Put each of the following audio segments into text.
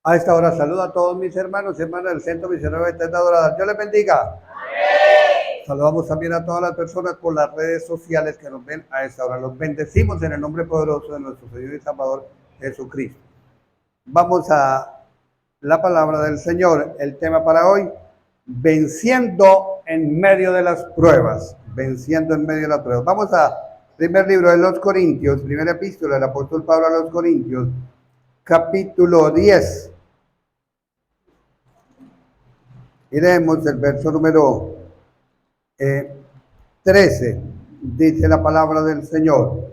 A esta hora saludo a todos mis hermanos y hermanas del Centro Misionero de Tenda Dorada. Dios les bendiga. Saludamos también a todas las personas por las redes sociales que nos ven a esta hora. Los bendecimos en el nombre poderoso de nuestro Señor y Salvador Jesucristo. Vamos a la palabra del Señor. El tema para hoy, venciendo en medio de las pruebas. Venciendo en medio de las pruebas. Vamos a primer libro de los Corintios, primera epístola del apóstol Pablo a los Corintios, capítulo 10. Y leemos el verso número 13. Dice la palabra del Señor: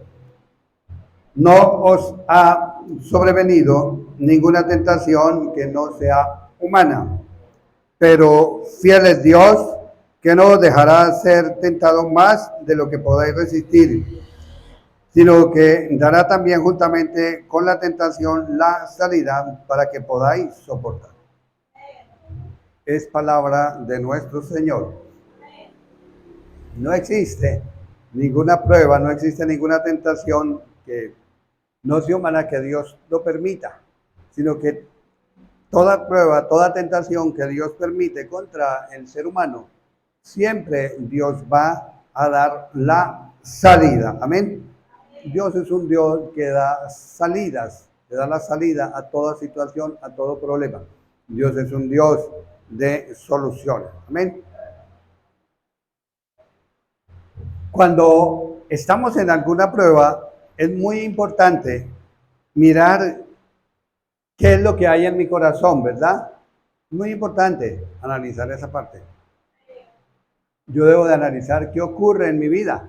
no os ha sobrevenido ninguna tentación que no sea humana, pero fiel es Dios, que no os dejará ser tentado más de lo que podáis resistir, sino que dará también juntamente con la tentación la salida para que podáis soportar. Es palabra de nuestro Señor. No existe ninguna prueba, no existe ninguna tentación que no sea humana que Dios lo permita, sino que toda prueba, toda tentación que Dios permite contra el ser humano, siempre Dios va a dar la salida. Amén. Dios es un Dios que da salidas, que da la salida a toda situación, a todo problema. Dios es un Dios de soluciones. Amén. Cuando estamos en alguna prueba, es muy importante mirar qué es lo que hay en mi corazón, ¿verdad? Muy importante analizar esa parte. Yo debo de analizar qué ocurre en mi vida.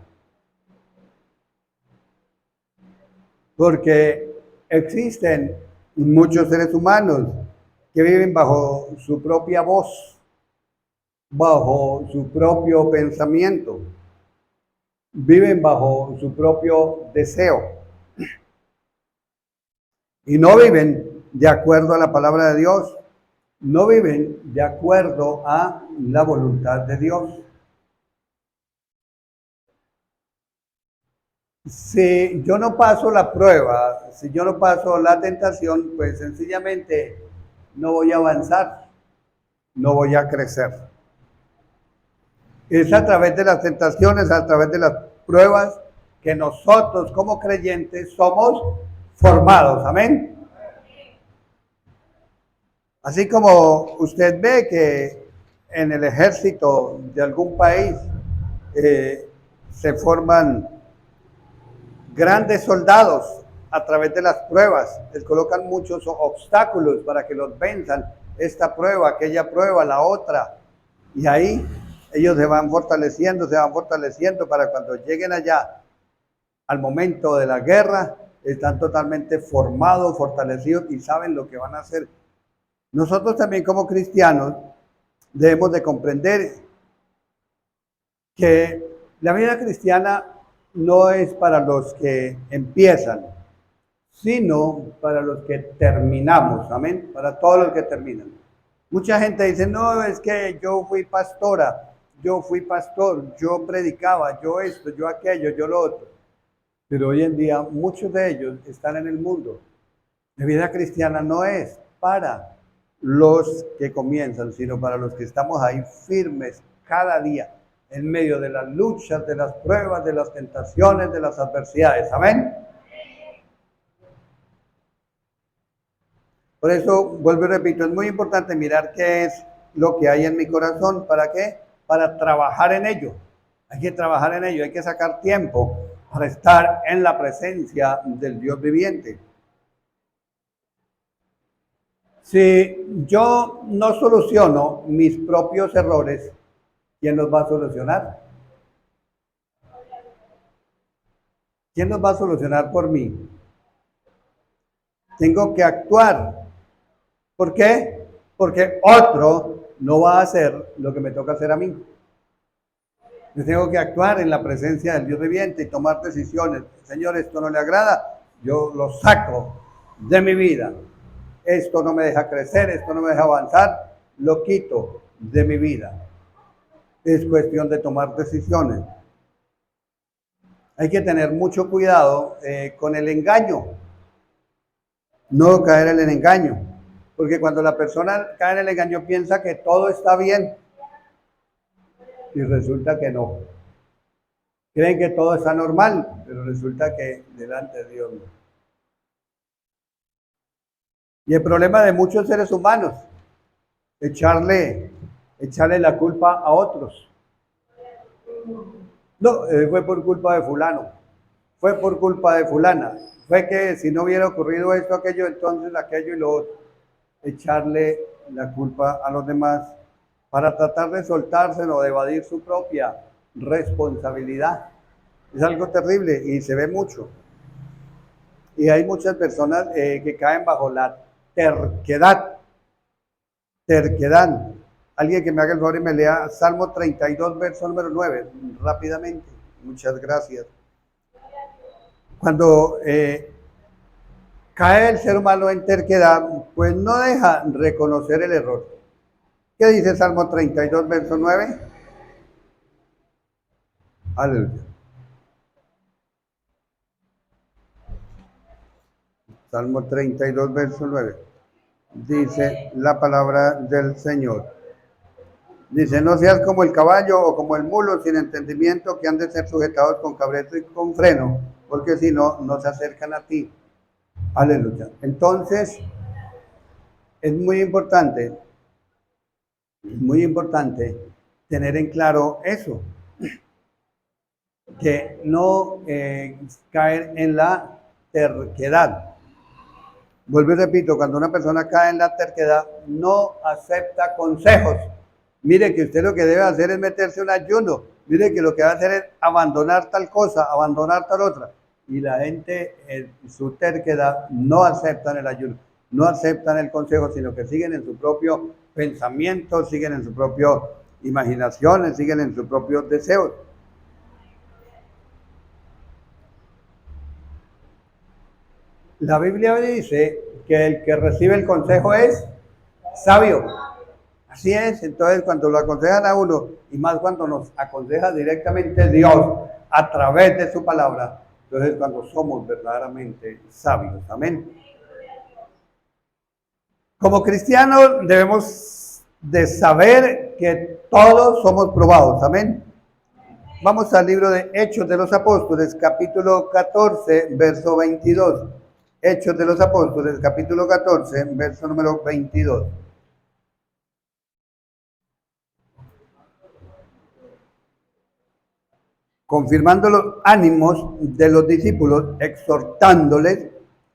Porque existen muchos seres humanos que viven bajo su propia voz, bajo su propio pensamiento, viven bajo su propio deseo y no viven de acuerdo a la palabra de Dios, no viven de acuerdo a la voluntad de Dios. Si yo no paso la prueba, si yo no paso la tentación, pues sencillamente no voy a avanzar, no voy a crecer. Es a través de las tentaciones, a través de las pruebas, que nosotros como creyentes somos formados. Amén. Así como usted ve que en el ejército de algún país se forman grandes soldados a través de las pruebas, les colocan muchos obstáculos para que los venzan, esta prueba, aquella prueba, la otra, y ahí ellos se van fortaleciendo para cuando lleguen allá al momento de la guerra, están totalmente formados, fortalecidos y saben lo que van a hacer. Nosotros también como cristianos debemos de comprender que la vida cristiana no es para los que empiezan, sino para los que terminamos, amén, para todos los que terminan. Mucha gente dice, no, es que yo fui pastora, yo fui pastor, yo predicaba, yo esto, yo aquello, yo lo otro. Pero hoy en día muchos de ellos están en el mundo. La vida cristiana no es para los que comienzan, sino para los que estamos ahí firmes cada día, en medio de las luchas, de las pruebas, de las tentaciones, de las adversidades. Amén. Por eso, vuelvo y repito, es muy importante mirar qué es lo que hay en mi corazón. ¿Para qué? Para trabajar en ello. Hay que trabajar en ello, hay que sacar tiempo para estar en la presencia del Dios viviente. Si yo no soluciono mis propios errores, ¿quién los va a solucionar? ¿Quién los va a solucionar por mí? Tengo que actuar. ¿Por qué? Porque otro no va a hacer lo que me toca hacer a mí. Yo tengo que actuar en la presencia del Dios viviente y tomar decisiones. Señor, esto no le agrada, yo lo saco de mi vida. Esto no me deja crecer, esto no me deja avanzar, lo quito de mi vida. Es cuestión de tomar decisiones. Hay que tener mucho cuidado con el engaño. No caer en el engaño. Porque cuando la persona cae en el engaño piensa que todo está bien y resulta que no. Creen que todo está normal, pero resulta que delante de Dios no. Y el problema de muchos seres humanos, echarle la culpa a otros. No, fue por culpa de fulano, fue por culpa de fulana, fue que si no hubiera ocurrido esto, aquello, entonces aquello y lo otro. Echarle la culpa a los demás para tratar de soltárselo o de evadir su propia responsabilidad. Es algo terrible y se ve mucho. Y hay muchas personas que caen bajo la terquedad. Terquedad. Alguien que me haga el favor y me lea Salmo 32, verso número 9, rápidamente. Muchas gracias. Cuando cae el ser humano en terquedad, pues no deja reconocer el error. ¿Qué dice Salmo 32, verso 9? Aleluya. Salmo 32, verso 9. Dice la palabra del Señor. Dice, no seas como el caballo o como el mulo sin entendimiento que han de ser sujetados con cabresto y con freno, porque si no, no se acercan a ti. Aleluya. Entonces, es muy importante tener en claro eso, que no caer en la terquedad. Vuelvo y repito, cuando una persona cae en la terquedad, no acepta consejos. Mire que usted lo que debe hacer es meterse un ayuno. Mire que lo que va a hacer es abandonar tal cosa, abandonar tal otra. Y la gente en su terquedad no aceptan el ayuno, no aceptan el consejo, sino que siguen en su propio pensamiento, siguen en su propia imaginación, siguen en sus propios deseos. La Biblia dice que el que recibe el consejo es sabio. Así es, entonces cuando lo aconsejan a uno, y más cuando nos aconseja directamente Dios a través de su palabra, entonces cuando somos verdaderamente sabios. Amén. Como cristianos debemos de saber que todos somos probados. Amén. Vamos al libro de Hechos de los Apóstoles, capítulo 14, verso 22. Hechos de los Apóstoles, capítulo 14, verso número 22. Confirmando los ánimos de los discípulos, exhortándoles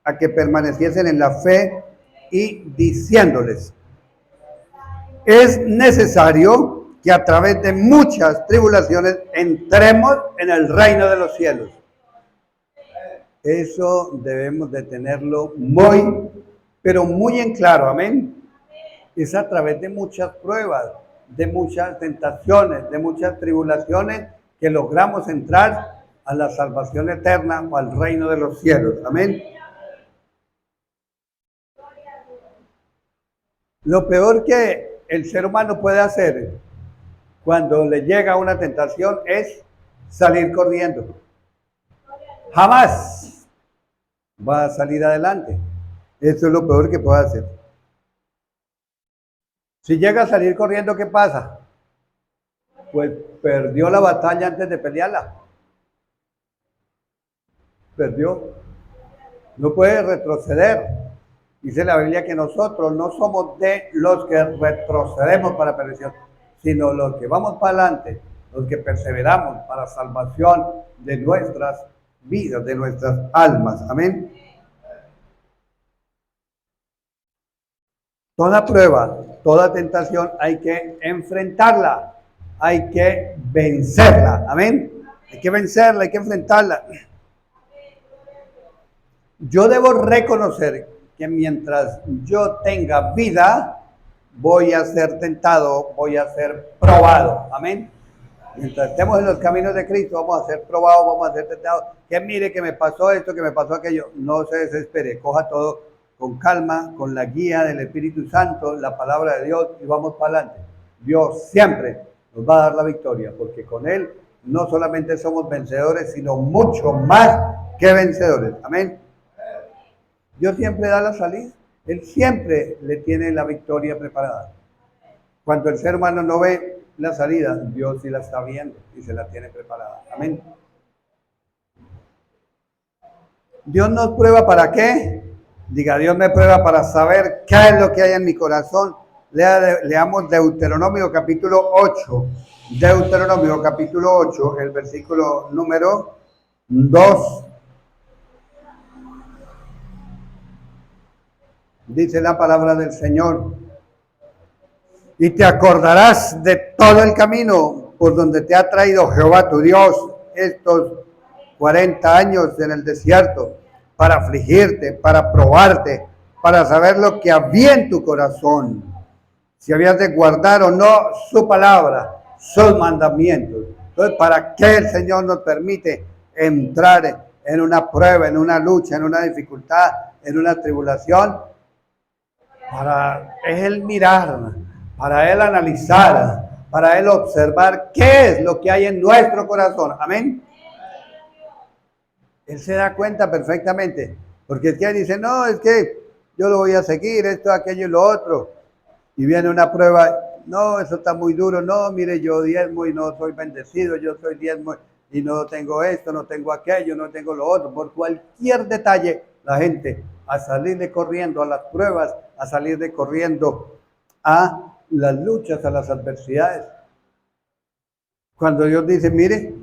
a que permaneciesen en la fe y diciéndoles, es necesario que a través de muchas tribulaciones entremos en el reino de los cielos. Eso debemos de tenerlo muy, pero muy en claro, amén. Es a través de muchas pruebas, de muchas tentaciones, de muchas tribulaciones que logramos entrar a la salvación eterna o al reino de los cielos. Amén. Lo peor que el ser humano puede hacer cuando le llega una tentación es salir corriendo. Jamás va a salir adelante. Eso es lo peor que puede hacer. Si llega a salir corriendo, ¿qué pasa? Pues perdió la batalla antes de pelearla. Perdió. No puede retroceder. Dice la Biblia que nosotros no somos de los que retrocedemos para perdición, sino los que vamos para adelante, los que perseveramos para salvación de nuestras vidas, de nuestras almas. Amén. Toda prueba, toda tentación hay que enfrentarla, hay que vencerla. Amén. Hay que vencerla, hay que enfrentarla. Yo debo reconocer que mientras yo tenga vida, voy a ser tentado, voy a ser probado. Amén. Mientras estemos en los caminos de Cristo, vamos a ser probados, vamos a ser tentados. Que mire que me pasó esto, que me pasó aquello. No se desespere, coja todo con calma, con la guía del Espíritu Santo, la palabra de Dios y vamos para adelante. Dios siempre nos va a dar la victoria, porque con Él no solamente somos vencedores, sino mucho más que vencedores. Amén. Dios siempre da la salida. Él siempre le tiene la victoria preparada. Cuando el ser humano no ve la salida, Dios sí la está viendo y se la tiene preparada. Amén. Dios nos prueba ¿para qué? Diga, Dios me prueba para saber qué es lo que hay en mi corazón. Leamos Deuteronomio capítulo 8. Deuteronomio capítulo 8, el versículo número 2. Dice la palabra del Señor. Y te acordarás de todo el camino por donde te ha traído Jehová tu Dios estos 40 años en el desierto, para afligirte, para probarte, para saber lo que había en tu corazón, si habías de guardar o no su palabra, sus mandamientos. Entonces, ¿para qué el Señor nos permite entrar en una prueba, en una lucha, en una dificultad, en una tribulación? Para Él mirar, para Él analizar, para Él observar qué es lo que hay en nuestro corazón. Amén. Él se da cuenta perfectamente, porque es que él dice, no, es que yo lo voy a seguir, esto, aquello y lo otro. Y viene una prueba, no, eso está muy duro, no, mire, yo diezmo y no soy bendecido, yo soy diezmo y no tengo esto, no tengo aquello, no tengo lo otro. Por cualquier detalle, la gente a salir de corriendo a las pruebas, a salir de corriendo a las luchas, a las adversidades. Cuando Dios dice, mire,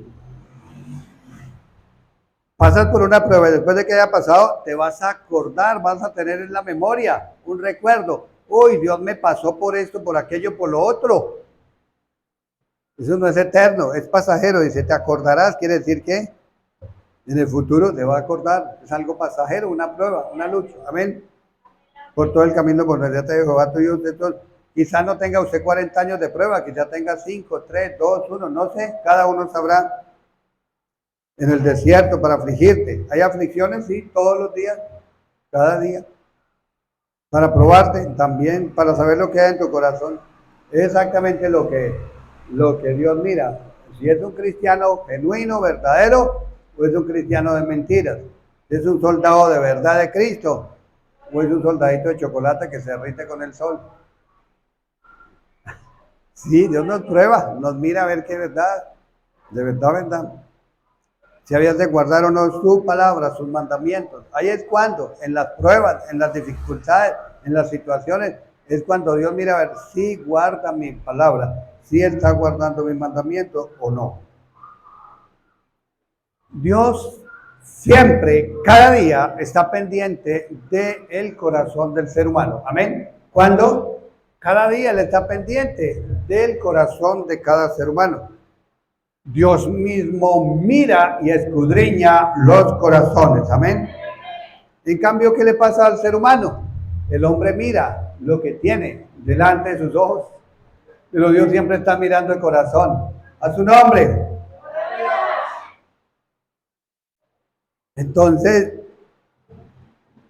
pasas por una prueba y después de que haya pasado, te vas a acordar, vas a tener en la memoria un recuerdo. Uy, Dios me pasó por esto, por aquello, por lo otro. Eso no es eterno, es pasajero. Dice, te acordarás, quiere decir que en el futuro te va a acordar. Es algo pasajero, una prueba, una lucha. Amén. Por todo el camino por donde te Jehová tu Dios. Quizás no tenga usted 40 años de prueba, quizás tenga 5, 3, 2, 1, no sé. Cada uno sabrá. En el desierto para afligirte. Hay aflicciones, sí, todos los días, cada día. Para probarte, también para saber lo que hay en tu corazón. Es exactamente lo que Dios mira. Si es un cristiano genuino, verdadero, o es un cristiano de mentiras. Si es un soldado de verdad de Cristo, o es un soldadito de chocolate que se derrite con el sol. Sí, Dios nos prueba, nos mira a ver qué es verdad, de verdad, verdad. Si habías de guardar o no su palabra, sus mandamientos. Ahí es cuando, en las pruebas, en las dificultades, en las situaciones, es cuando Dios mira a ver si guarda mi palabra, si está guardando mis mandamientos o no. Dios siempre, cada día, está pendiente del corazón del ser humano. Amén. ¿Cuándo? Cada día Él está pendiente del corazón de cada ser humano. Dios mismo mira y escudriña los corazones. Amén. En cambio, ¿qué le pasa al ser humano? El hombre mira lo que tiene delante de sus ojos, pero Dios siempre está mirando el corazón. A su nombre. Entonces,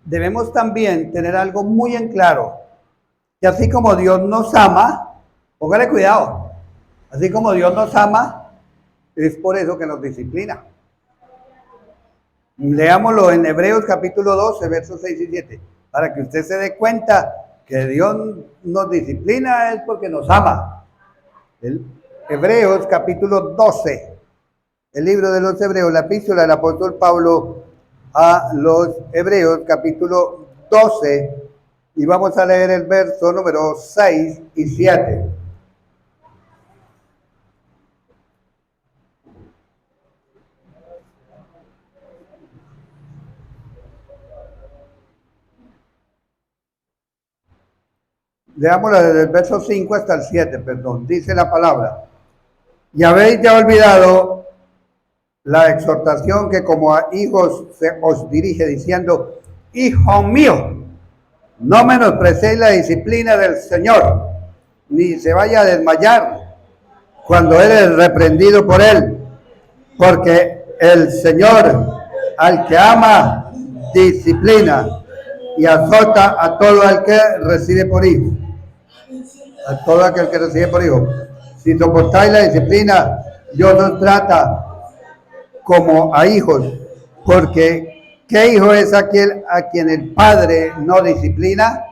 debemos también tener algo muy en claro, que así como Dios nos ama, póngale cuidado, así como Dios nos ama, es por eso que nos disciplina. Leámoslo en Hebreos capítulo 12, versos 6 y 7, para que usted se dé cuenta que Dios nos disciplina es porque nos ama. Hebreos capítulo 12, el libro de los Hebreos, la epístola del apóstol Pablo a los Hebreos capítulo 12, y vamos a leer el verso número 6 y 7. Leámosla desde el verso 5 hasta el 7, perdón. Dice la palabra: y habéis ya olvidado la exhortación que como a hijos se os dirige, diciendo: hijo mío, no menosprecéis la disciplina del Señor, ni se vaya a desmayar cuando eres reprendido por Él, porque el Señor al que ama disciplina y azota a todo el que recibe por hijo. A todo aquel que recibe por hijo. Si soportáis la disciplina, Dios os trata como a hijos, porque ¿Qué hijo es aquel a quien el padre no disciplina?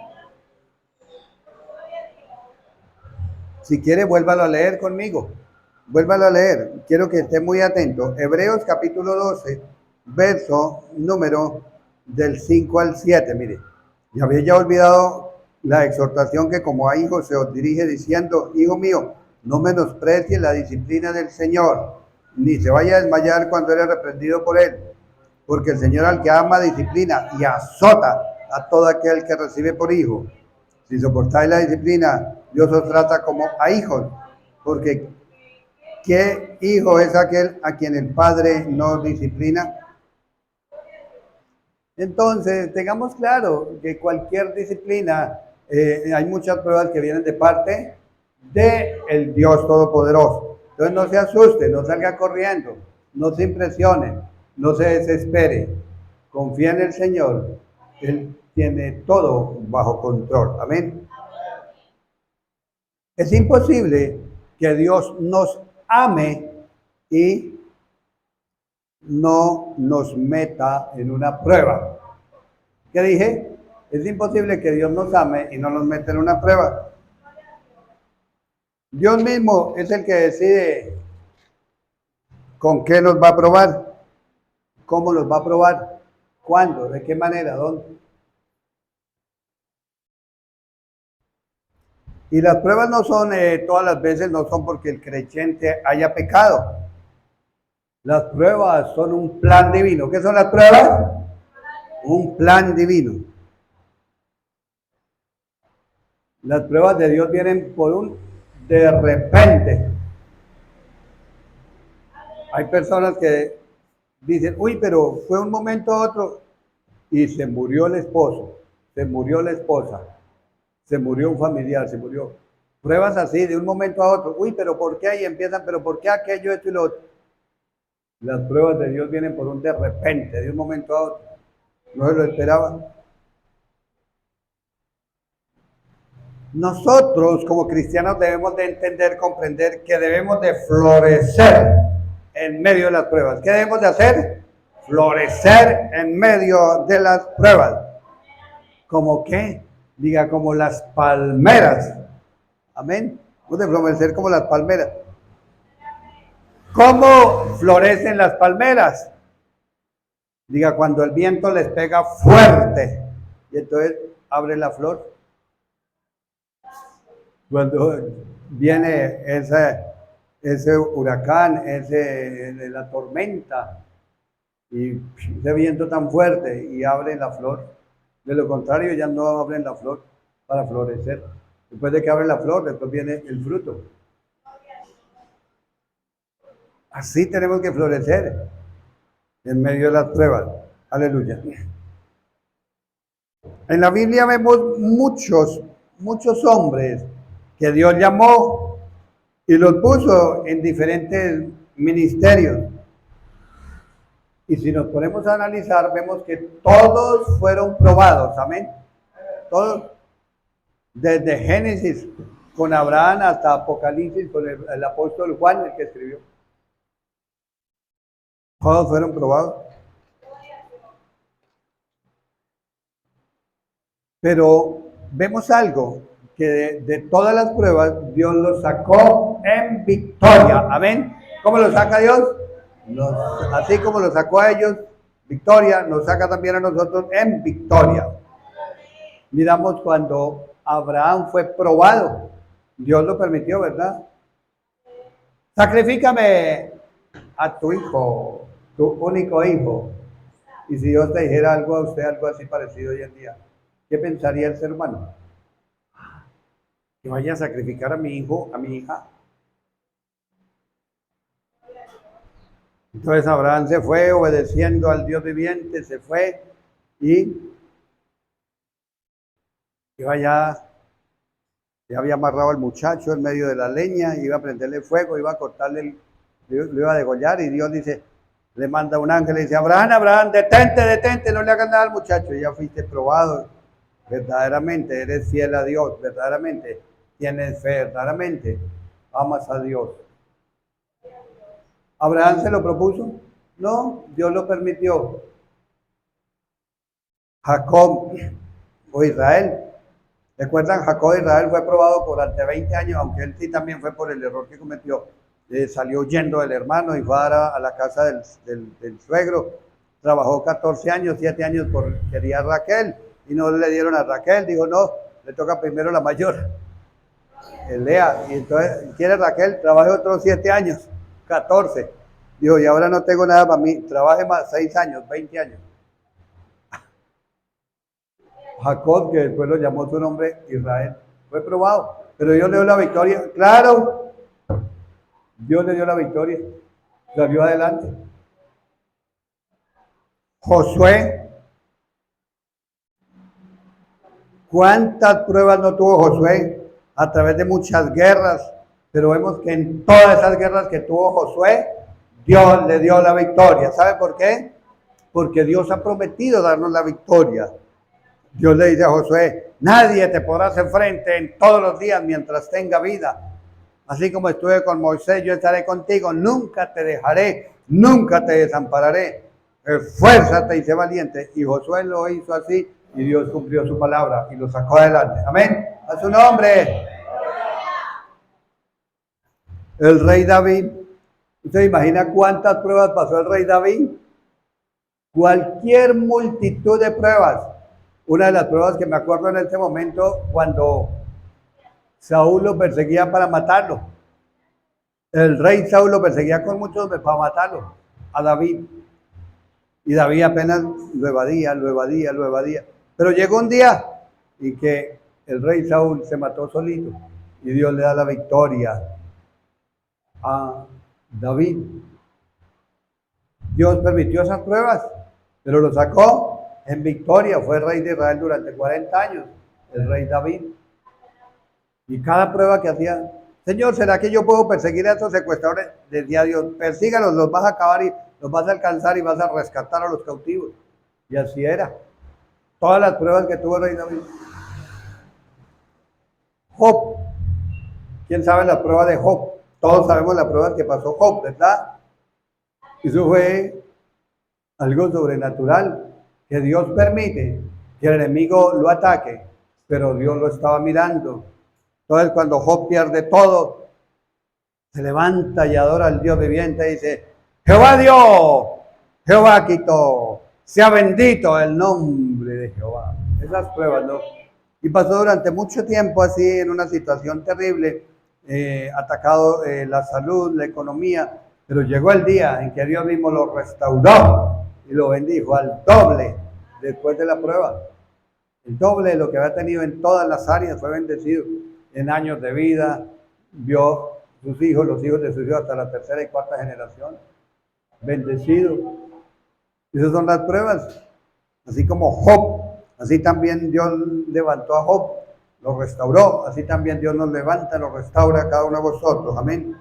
Si quiere, vuélvalo a leer conmigo. Vuélvalo a leer. Quiero que esté muy atento. Hebreos capítulo 12, verso número del 5 al 7. Mire, ya había ya olvidado la exhortación que como a hijos se os dirige diciendo, hijo mío, no menosprecie la disciplina del Señor, ni se vaya a desmayar cuando eres reprendido por él, porque el Señor al que ama disciplina y azota a todo aquel que recibe por hijo. Si soportáis la disciplina, Dios os trata como a hijos, porque ¿qué hijo es aquel a quien el padre no disciplina? Entonces, tengamos claro que cualquier disciplina, hay muchas pruebas que vienen de parte de el Dios Todopoderoso. Entonces no se asuste, no salga corriendo, no se impresione, no se desespere. Confía en el Señor. Él tiene todo bajo control. Amén. Es imposible que Dios nos ame y no nos meta en una prueba. ¿Qué dije? Es imposible que Dios nos ame y no nos meta en una prueba. Dios mismo es el que decide con qué nos va a probar, cómo nos va a probar, cuándo, de qué manera, dónde. Y las pruebas no son, todas las veces no son porque el creyente haya pecado. Las pruebas son un plan divino. ¿Qué son las pruebas? Un plan divino. Las pruebas de Dios vienen por un de repente. Hay personas que dicen, uy, pero fue un momento a otro y se murió el esposo, se murió la esposa, se murió un familiar, se murió. Pruebas así de un momento a otro. Uy, pero ¿por qué ahí empiezan? Pero ¿por qué aquello, esto y lo otro? Las pruebas de Dios vienen por un de repente, de un momento a otro. No se lo esperaban. Nosotros como cristianos debemos de entender, comprender que debemos de florecer en medio de las pruebas. ¿Qué debemos de hacer? Florecer en medio de las pruebas. ¿Cómo qué? Diga, como las palmeras. Amén. Debemos de florecer como las palmeras. ¿Cómo florecen las palmeras? Diga, cuando el viento les pega fuerte y entonces abre la flor. Cuando viene ese huracán, la tormenta y ese viento tan fuerte y abre la flor. De lo contrario, ya no abren la flor para florecer. Después de que abre la flor, después viene el fruto. Así tenemos que florecer en medio de las pruebas. Aleluya. En la Biblia vemos muchos hombres que Dios llamó y los puso en diferentes ministerios. Y si nos ponemos a analizar, vemos que todos fueron probados, amén. Todos, desde Génesis con Abraham hasta Apocalipsis con el apóstol Juan, el que escribió. Todos fueron probados. Pero vemos algo, que de todas las pruebas Dios los sacó en victoria, amén. ¿Cómo los saca Dios? Así como los sacó a ellos, victoria, nos saca también a nosotros en victoria. Miramos cuando Abraham fue probado, Dios lo permitió, ¿verdad? Sacrifícame a tu hijo, tu único hijo. Y si Dios te dijera algo a usted, algo así parecido hoy en día, ¿qué pensaría el ser humano? Que vaya a sacrificar a mi hijo, a mi hija. Entonces Abraham se fue obedeciendo al Dios viviente, se fue y iba ya había amarrado al muchacho en medio de la leña, iba a prenderle fuego, iba a cortarle, lo iba a degollar y Dios dice, le manda un ángel y dice, Abraham, detente, no le hagas nada al muchacho, ya fuiste probado, verdaderamente eres fiel a Dios, verdaderamente tienes fe, verdaderamente amas a Dios. ¿Abraham se lo propuso? No, Dios lo permitió. Jacob o Israel. ¿Recuerdan? Jacob de Israel fue probado durante 20 años, aunque él sí también fue por el error que cometió. Salió huyendo del hermano y fue a la casa del suegro. Trabajó 14 años, 7 años quería a Raquel y no le dieron a Raquel. Dijo, no, le toca primero la mayor, Lea. Y entonces, quiere Raquel, trabaje otros 7 años, 14. Dijo, y ahora no tengo nada para mí, trabaje más 6 años, 20 años. Jacob, que después lo llamó su nombre Israel, fue probado, pero Dios le dio la victoria. Claro, Dios le dio la victoria, salió adelante. Josué, ¿cuántas pruebas no tuvo Josué? A través de muchas guerras, pero vemos que en todas esas guerras que tuvo Josué, Dios le dio la victoria. ¿Sabe por qué? Porque Dios ha prometido darnos la victoria. Dios le dice a Josué, nadie te podrá hacer frente en todos los días mientras tenga vida. Así como estuve con Moisés, yo estaré contigo, nunca te dejaré, nunca te desampararé. Esfuérzate y sé valiente. Y Josué lo hizo así y Dios cumplió su palabra y lo sacó adelante. Amén. A su nombre. El rey David. ¿Usted imagina cuántas pruebas pasó el rey David? Cualquier multitud de pruebas. Una de las pruebas que me acuerdo en este momento, cuando Saúl lo perseguía para matarlo. El rey Saúl lo perseguía con muchos para matarlo, a David. Y David apenas lo evadía. Pero llegó un día y que el rey Saúl se mató solito y Dios le da la victoria a David. Dios permitió esas pruebas, pero lo sacó en victoria. Fue rey de Israel durante 40 años, el rey David. Y cada prueba que hacía, Señor, ¿será que yo puedo perseguir a estos secuestradores? Decía Dios, persígalos, los vas a acabar y los vas a alcanzar y vas a rescatar a los cautivos. Y así era. Todas las pruebas que tuvo el rey David. Job. ¿Quién sabe la prueba de Job? Todos sabemos la prueba que pasó Job, ¿verdad? Eso fue algo sobrenatural, que Dios permite que el enemigo lo ataque, pero Dios lo estaba mirando. Entonces cuando Job pierde todo, se levanta y adora al Dios viviente y dice, Jehová dio, Jehová quitó, sea bendito el nombre de Jehová. Esas pruebas, ¿no? Y pasó durante mucho tiempo así en una situación terrible, atacado la salud, la economía, pero llegó el día en que Dios mismo lo restauró y lo bendijo al doble después de la prueba. El doble de lo que había tenido en todas las áreas, fue bendecido en años de vida, vio sus hijos, los hijos de sus hijos hasta la tercera y cuarta generación, bendecido. Esas son las pruebas. Así como Job, así también Dios levantó a Job, lo restauró, así también Dios nos levanta, lo restaura a cada uno de vosotros. Amén.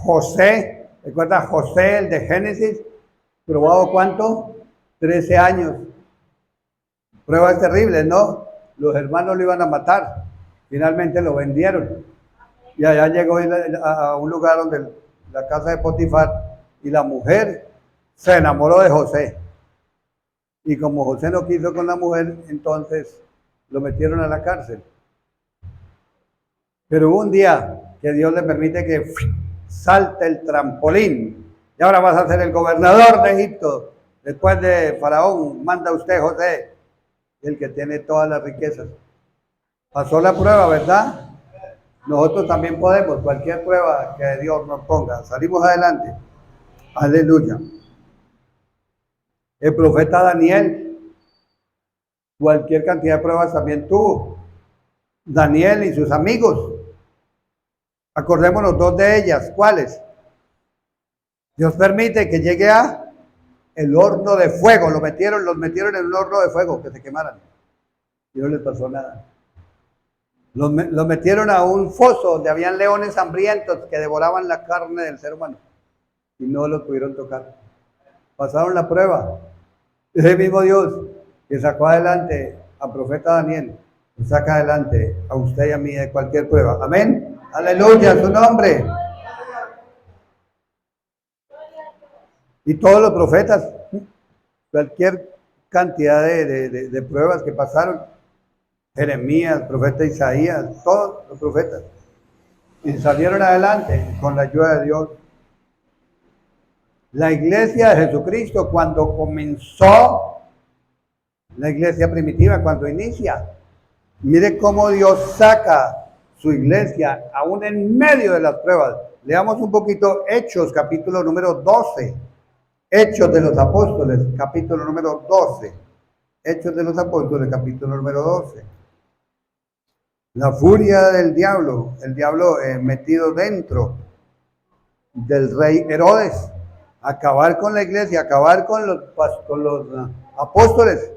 José, ¿recuerda José, el de Génesis? ¿Probado cuánto? 13 años. Pruebas terribles, ¿no? Los hermanos lo iban a matar. Finalmente lo vendieron. Y allá llegó a un lugar donde la casa de Potifar, y la mujer se enamoró de José. Y como José no quiso con la mujer, entonces lo metieron a la cárcel. Pero hubo un día que Dios le permite que salte el trampolín. Y ahora vas a ser el gobernador de Egipto. Después de Faraón, manda usted, José, el que tiene todas las riquezas. Pasó la prueba, ¿verdad? Nosotros también podemos, cualquier prueba que Dios nos ponga. Salimos adelante. Aleluya. El profeta Daniel, cualquier cantidad de pruebas también tuvo. Daniel y sus amigos. Acordémonos dos de ellas. ¿Cuáles? Dios permite que llegue a el horno de fuego. Los metieron en un horno de fuego, que se quemaran. Y no les pasó nada. Los metieron a un foso donde habían leones hambrientos que devoraban la carne del ser humano. Y no los pudieron tocar. Pasaron la prueba. Ese mismo Dios que sacó adelante al profeta Daniel, nos saca adelante a usted y a mí de cualquier prueba. Amén. Aleluya, su nombre. Y todos los profetas, cualquier cantidad de pruebas que pasaron, Jeremías, profeta Isaías, todos los profetas, y salieron adelante con la ayuda de Dios. La iglesia de Jesucristo, cuando comenzó, la iglesia primitiva, cuando inicia, mire cómo Dios saca su iglesia aún en medio de las pruebas. Leamos un poquito Hechos, capítulo número 12. Hechos de los Apóstoles, capítulo número 12. Hechos de los Apóstoles, capítulo número 12. La furia del diablo, el diablo metido dentro del rey Herodes, acabar con la iglesia, acabar con los apóstoles,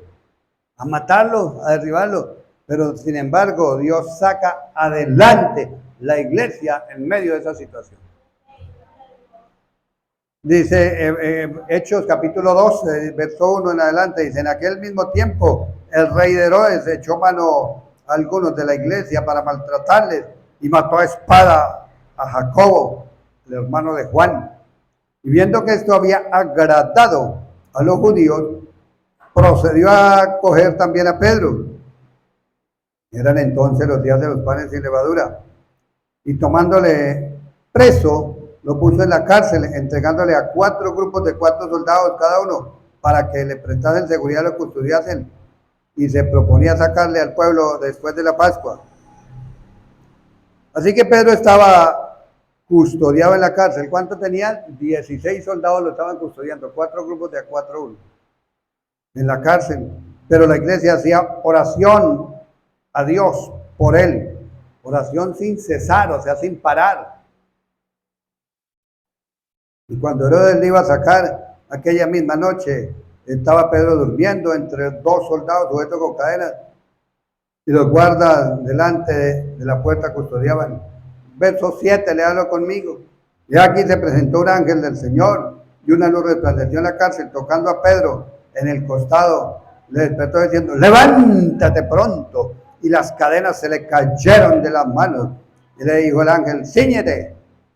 a matarlos, a derribarlos. Pero sin embargo, Dios saca adelante la iglesia en medio de esa situación. Dice Hechos capítulo 12, verso 1 en adelante, dice: en aquel mismo tiempo el rey de Herodes echó mano a algunos de la iglesia para maltratarles y mató a espada a Jacobo, el hermano de Juan. Y viendo que esto había agradado a los judíos, procedió a coger también a Pedro. Eran entonces los días de los panes sin levadura. Y tomándole preso, lo puso en la cárcel, entregándole a 4 grupos de 4 soldados cada uno, para que le prestasen seguridad y lo custodiasen. Y se proponía sacarle al pueblo después de la Pascua. Así que Pedro estaba custodiado en la cárcel. ¿Cuánto tenían? 16 soldados lo estaban custodiando, 4 grupos de a 4 uno en la cárcel. Pero la iglesia hacía oración a Dios por él, oración sin cesar, o sea, sin parar. Y cuando Herodes le iba a sacar aquella misma noche, estaba Pedro durmiendo entre 2 soldados sujetos con cadenas, y los guardas delante de la puerta custodiaban. Verso 7, léalo conmigo. Y aquí se presentó un ángel del Señor, y una luz resplandeció en la cárcel, tocando a Pedro en el costado. Le despertó diciendo: levántate pronto. Y las cadenas se le cayeron de las manos. Y le dijo el ángel: cíñete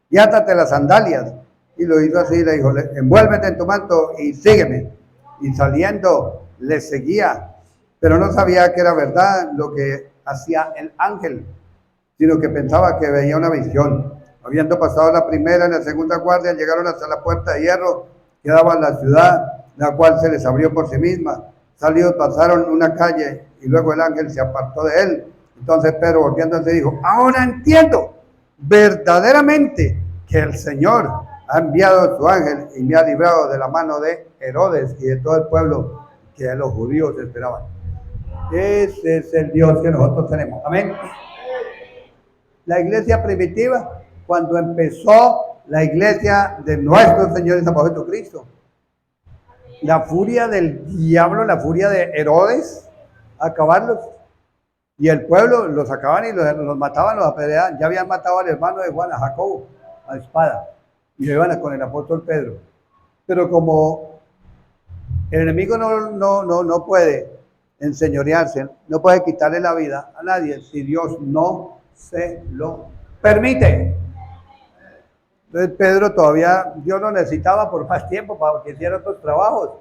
y átate las sandalias. Y lo hizo así, le dijo: envuélvete en tu manto y sígueme. Y saliendo le seguía, pero no sabía que era verdad lo que hacía el ángel, sino que pensaba que veía una visión. Habiendo pasado la primera y la segunda guardia, llegaron hasta la puerta de hierro que daba a la ciudad, la cual se les abrió por sí misma. Salidos pasaron una calle y luego el ángel se apartó de él. Entonces Pedro, volviéndose, dijo: ahora entiendo verdaderamente que el Señor ha enviado su ángel y me ha librado de la mano de Herodes y de todo el pueblo que los judíos esperaban. Ese es el Dios que nosotros tenemos. Amén. La iglesia primitiva, cuando empezó la iglesia de nuestro Señor y Salvador Jesucristo, la furia del diablo, la furia de Herodes, acabarlos. Y el pueblo los sacaban y los mataban, los apedreaban. Ya habían matado al hermano de Juan, a Jacobo, a espada. Y lo iban con el apóstol Pedro. Pero como el enemigo no puede enseñorearse, no puede quitarle la vida a nadie si Dios no se lo permite. Entonces Pedro todavía, Dios lo necesitaba por más tiempo para que hiciera otros trabajos,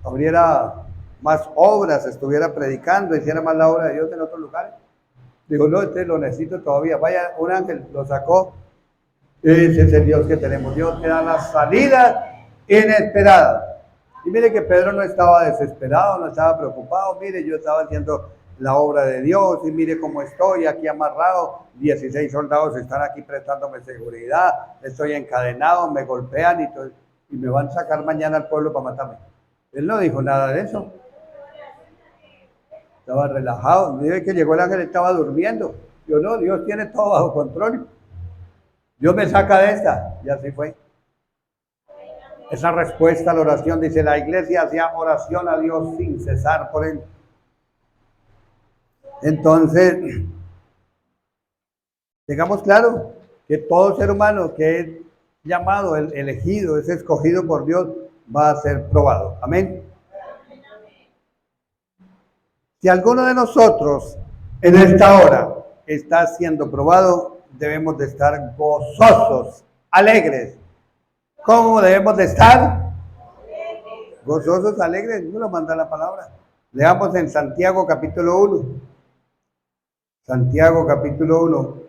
abriera más obras, estuviera predicando, hiciera más la obra de Dios en otros lugares. Dijo: no, este lo necesito todavía. Vaya, un ángel lo sacó. Ese es el Dios que tenemos. Dios te da las salidas inesperadas. Y mire que Pedro no estaba desesperado, no estaba preocupado. Mire, yo estaba haciendo la obra de Dios y mire cómo estoy aquí amarrado. 16 soldados están aquí prestándome seguridad. Estoy encadenado, me golpean y me van a sacar mañana al pueblo para matarme. Él no dijo nada de eso. Estaba relajado. Dice que llegó el ángel, estaba durmiendo. Yo no, Dios tiene todo bajo control. Dios me saca de esta. Y así fue. Esa respuesta a la oración, dice, la iglesia hacía oración a Dios sin cesar por él. Entonces, tengamos claro que todo ser humano que es llamado, elegido, es escogido por Dios, va a ser probado. Amén. Si alguno de nosotros en esta hora está siendo probado, debemos de estar gozosos, alegres. ¿Cómo debemos de estar? Gozosos, alegres, no lo manda la palabra. Leamos en Santiago capítulo 1. Santiago capítulo 1.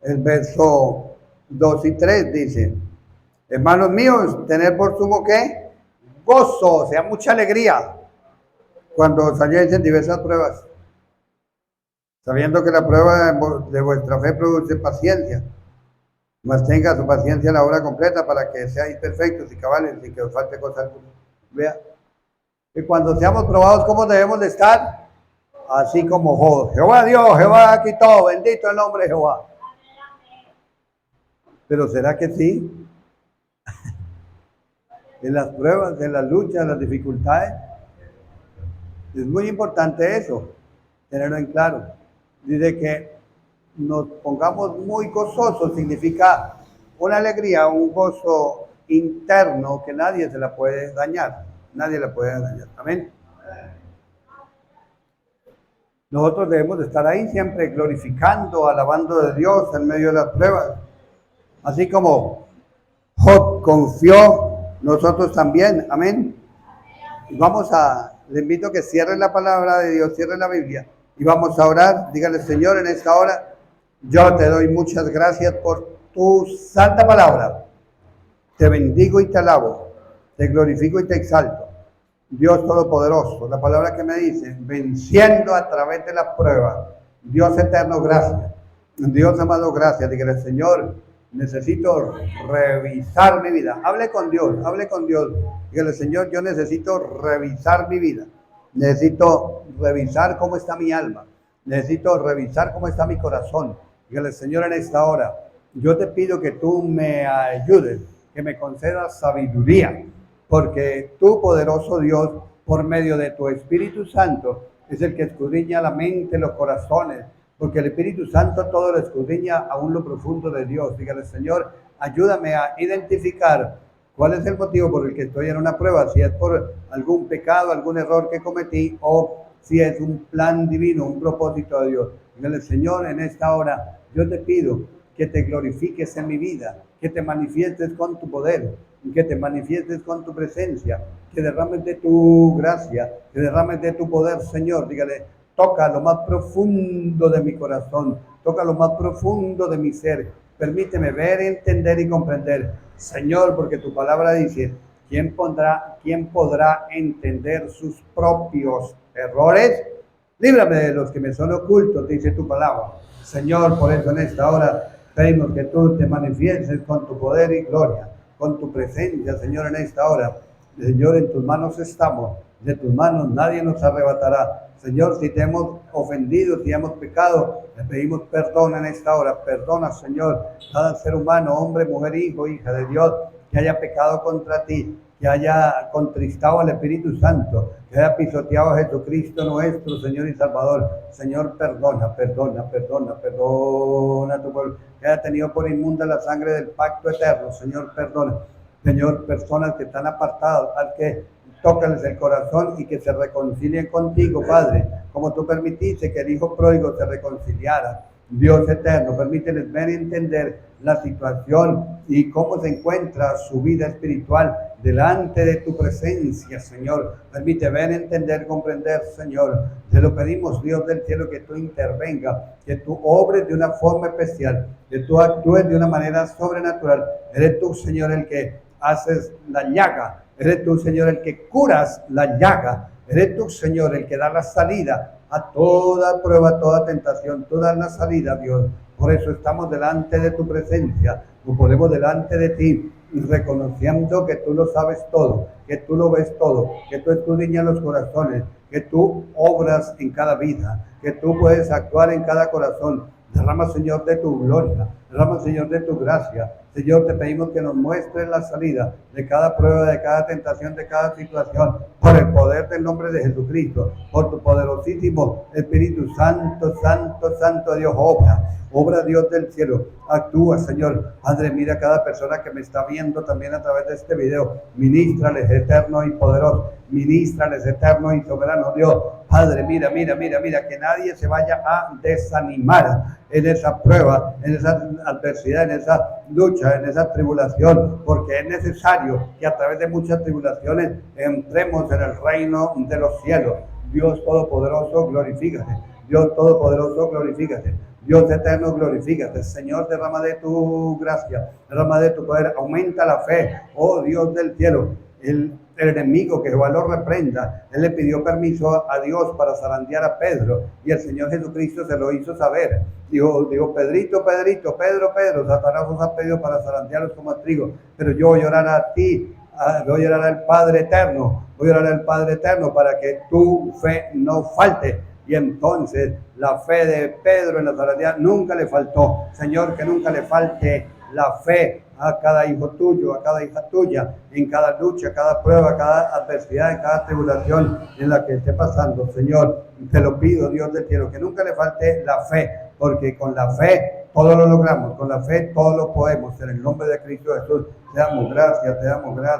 El verso 2 y 3 dice: hermanos míos, tener por sumo ¿qué? Gozo, o sea, mucha alegría cuando os halléis en diversas pruebas, sabiendo que la prueba de vuestra fe produce paciencia. Mas tenga su paciencia la obra completa para que seáis perfectos y cabales y que os falte cosa alguna. Vea, que cuando seamos probados, ¿cómo debemos de estar? Así como Job. Jehová Dios, Jehová quitó, bendito el nombre de Jehová. Pero ¿será que sí? En las pruebas, en las luchas, en las dificultades, es muy importante eso, tenerlo en claro. Dice que nos pongamos muy gozosos, significa una alegría, un gozo interno que nadie se la puede dañar, nadie la puede dañar. Amén. Nosotros debemos de estar ahí siempre glorificando, alabando de Dios en medio de las pruebas. Así como Job confió, nosotros también. Amén. Le invito a que cierre la palabra de Dios, cierre la Biblia y vamos a orar. Dígale: Señor, en esta hora yo te doy muchas gracias por tu santa palabra. Te bendigo y te alabo, te glorifico y te exalto. Dios Todopoderoso, la palabra que me dice, venciendo a través de la prueba. Dios eterno, gracias. Dios amado, gracias. Dígale: Señor, necesito revisar mi vida. Hable con Dios, hable con Dios. Dígale: Señor, yo necesito revisar mi vida. Necesito revisar cómo está mi alma. Necesito revisar cómo está mi corazón. Dígale: Señor, en esta hora, yo te pido que tú me ayudes, que me concedas sabiduría, porque tú, poderoso Dios, por medio de tu Espíritu Santo, es el que escudriña la mente, los corazones, porque el Espíritu Santo todo lo escudriña aún lo profundo de Dios. Dígale: Señor, ayúdame a identificar cuál es el motivo por el que estoy en una prueba, si es por algún pecado, algún error que cometí, o si es un plan divino, un propósito de Dios. Dígale: Señor, en esta hora yo te pido que te glorifiques en mi vida, que te manifiestes con tu poder, que te manifiestes con tu presencia, que derrames de tu gracia, que derrames de tu poder, Señor. Dígale: toca lo más profundo de mi corazón, toca lo más profundo de mi ser. Permíteme ver, entender y comprender, Señor, porque tu palabra dice: ¿quién podrá entender sus propios errores? Líbrame de los que me son ocultos, dice tu palabra. Señor, por eso en esta hora pedimos que tú te manifiestes con tu poder y gloria, con tu presencia, Señor, en esta hora. Señor, en tus manos estamos, de tus manos nadie nos arrebatará. Señor, si te hemos ofendido, si hemos pecado, le pedimos perdón en esta hora. Perdona, Señor, cada ser humano, hombre, mujer, hijo, hija de Dios, que haya pecado contra ti, que haya contristado al Espíritu Santo, que haya pisoteado a Jesucristo nuestro Señor y Salvador. Señor, perdona tu pueblo, que haya tenido por inmunda la sangre del pacto eterno. Señor, perdona. Señor, personas que están apartadas, al que tócales el corazón y que se reconcilien contigo, Padre, como tú permitiste que el hijo pródigo se reconciliara. Dios eterno, permíteles ver y entender la situación y cómo se encuentra su vida espiritual delante de tu presencia, Señor. Permite ver, entender, comprender, Señor. Te lo pedimos, Dios del cielo, que tú intervengas, que tú obres de una forma especial, que tú actúes de una manera sobrenatural. Eres tú, Señor, el que haces la llaga. Eres tú, Señor, el que curas la llaga. Eres tú, Señor, el que da la salida a toda prueba, toda tentación. Tú das la salida, Dios. Por eso estamos delante de tu presencia. Nos ponemos delante de ti, reconociendo que tú lo sabes todo, que tú lo ves todo, que tú escudriñas los corazones, que tú obras en cada vida, que tú puedes actuar en cada corazón. Derrama, Señor, de tu gloria, derrama, Señor, de tu gracia. Señor, te pedimos que nos muestres la salida de cada prueba, de cada tentación, de cada situación, por el poder del nombre de Jesucristo, por tu poderosísimo Espíritu Santo, Santo, Santo Dios, obra Dios del cielo, actúa, Señor. Padre, mira a cada persona que me está viendo también a través de este video, ministrales, eterno y poderoso, ministrales, eterno y soberano Dios, Padre, mira, que nadie se vaya a desanimar en esa prueba, en esa adversidad, en esa lucha, en esa tribulación, porque es necesario que a través de muchas tribulaciones entremos en el reino de los cielos. Dios Todopoderoso, glorifícate. Dios Todopoderoso, glorifícate. Dios eterno, glorifícate. Señor, derrama de tu gracia, derrama de tu poder, aumenta la fe, oh Dios del cielo. El enemigo, que Jehová lo reprenda, él le pidió permiso a Dios para zarandear a Pedro, y el Señor Jesucristo se lo hizo saber. Dijo, Pedro, Satanás os ha pedido para zarandearos como a trigo, pero yo voy a orar a ti, voy a orar al Padre Eterno, para que tu fe no falte. Y entonces la fe de Pedro en la zarandeada nunca le faltó. Señor, que nunca le falte la fe a cada hijo tuyo, a cada hija tuya, en cada lucha, cada prueba, cada adversidad, en cada tribulación en la que esté pasando. Señor, te lo pido, Dios del cielo, que nunca le falte la fe, porque con la fe todo lo logramos, con la fe todo lo podemos. En el nombre de Cristo Jesús, te damos gracias, te damos gracias.